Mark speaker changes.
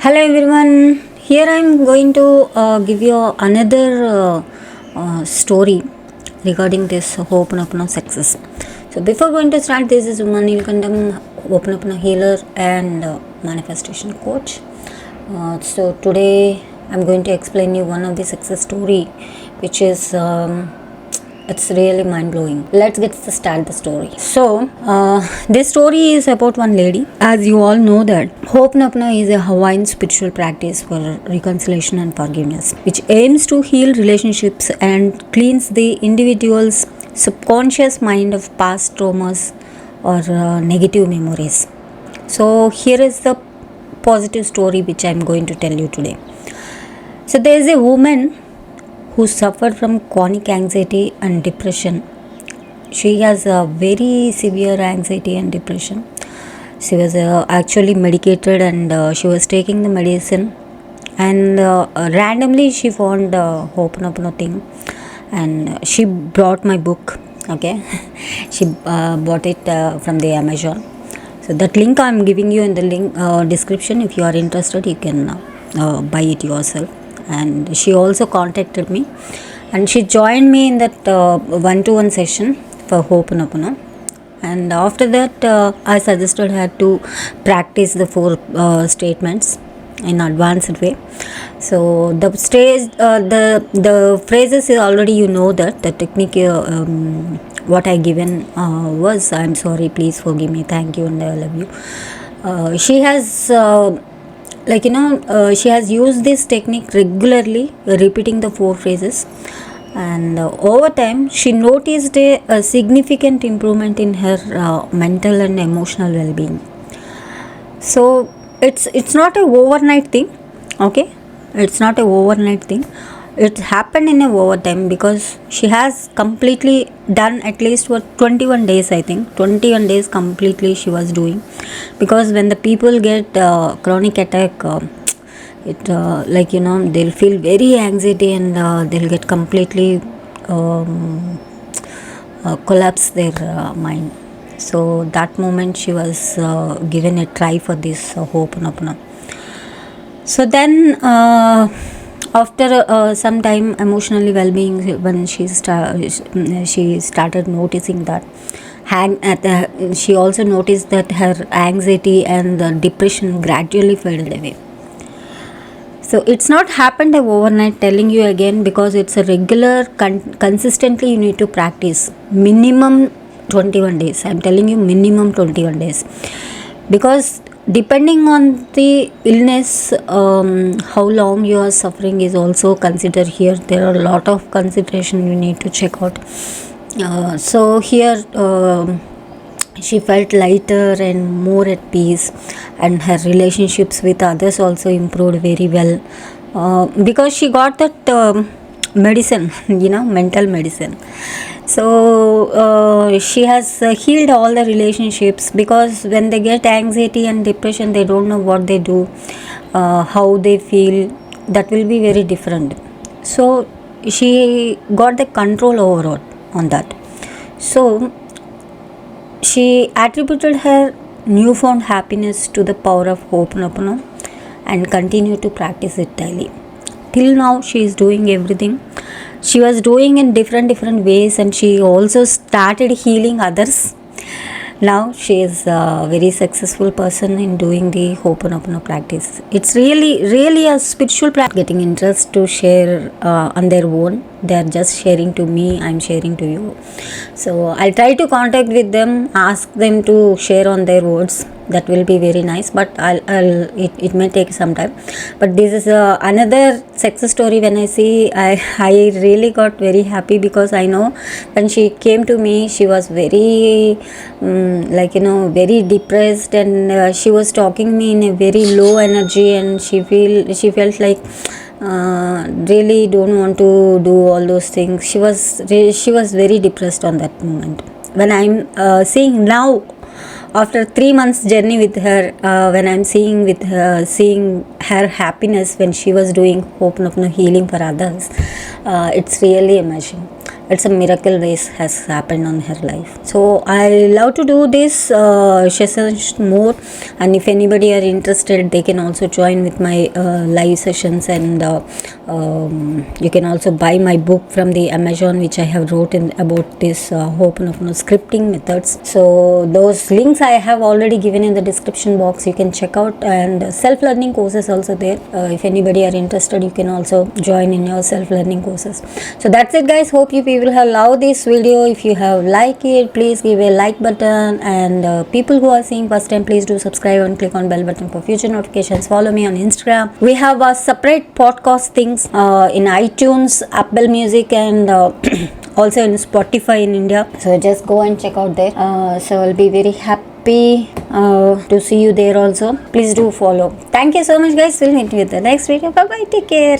Speaker 1: Hello everyone. Here I am going to give you another story regarding this Open Up No success. So before going to start, this is Nilakantam, Open Up No healer and manifestation coach. So today I'm going to explain you one of the success story, which is it's really mind-blowing. Let's get to start the story. So this story is about one lady. As you all know that Ho'oponopono is a Hawaiian spiritual practice for reconciliation and forgiveness, which aims to heal relationships and cleanse the individual's subconscious mind of past traumas or negative memories. So here is the positive story which I am going to tell you today. So there is a woman who suffered from chronic anxiety and depression. She has a very severe anxiety and depression. She was actually medicated and she was taking the medicine, and randomly she found Ho'oponopono thing, and she brought my book. Okay, she bought it from the Amazon. So that link I am giving you in the link description. If you are interested, you can buy it yourself. And she also contacted me, and she joined me in that one-to-one session for Ho'oponopono. And after that, I suggested her to practice the 4 statements in advanced way. So the the phrases is already, you know, that the technique what I given was I'm sorry, please forgive me, thank you, and I love you. She has she has used this technique regularly, repeating the 4 phrases, and over time she noticed a significant improvement in her mental and emotional well-being. So it's not a overnight thing. Okay, it's not a overnight thing. It happened in a overtime, because she has completely done at least for 21 days. I think 21 days completely she was doing, because when the people get chronic attack, they'll feel very anxiety, and they'll get completely collapse their mind. So that moment she was given a try for this Ho'oponopono. So then after some time, emotionally well-being, when she started noticing that she also noticed that her anxiety and the depression gradually faded away. So it's not happened overnight, telling you again, because it's a regular consistently you need to practice minimum 21 days. I'm telling you minimum 21 days, because depending on the illness, how long you are suffering is also considered here. There are a lot of consideration you need to check out. So here she felt lighter and more at peace, and her relationships with others also improved very well, because she got that medicine, mental medicine. So she has healed all the relationships, because when they get anxiety and depression, they don't know what they do, how they feel. That will be very different. So she got the control overall on that. So she attributed her newfound happiness to the power of Ho'oponopono and continued to practice it daily. Till now she is doing everything. She was doing in different ways, and she also started healing others. Now she is a very successful person in doing the Ho'oponopono practice. It's really a spiritual practice. Getting interest to share on their own. They are just sharing to me, I'm sharing to you. So I'll try to contact with them, ask them to share on their words. That will be very nice, but it may take some time. But this is another success story. When I see, I really got very happy, because I know when she came to me, she was very very depressed, and she was talking me in a very low energy, and she felt like really don't want to do all those things. She was very depressed on that moment. When I'm seeing now, after 3 months journey with her, when I'm seeing her happiness when she was doing Ho'oponopono healing for others, it's really amazing. it's a miracle race has happened on her life. So I love to do this sessions more, and if anybody are interested, they can also join with my live sessions, and you can also buy my book from the Amazon, which I have wrote in about this Ho'oponopono scripting methods. So those links I have already given in the description box, you can check out, and self-learning courses also there. If anybody are interested, you can also join in your self-learning courses. So that's it, guys. Hope you people have loved this video. If you have liked it, please give a like button, and people who are seeing first time, please do subscribe and click on bell button for future notifications. Follow me on Instagram. We have a separate podcast things in iTunes, Apple Music, and also in Spotify in India. So just go and check out there. So I'll be very happy to see you there also. Please do follow. Thank you so much, guys. We'll meet you with the next video. Bye bye. Take care.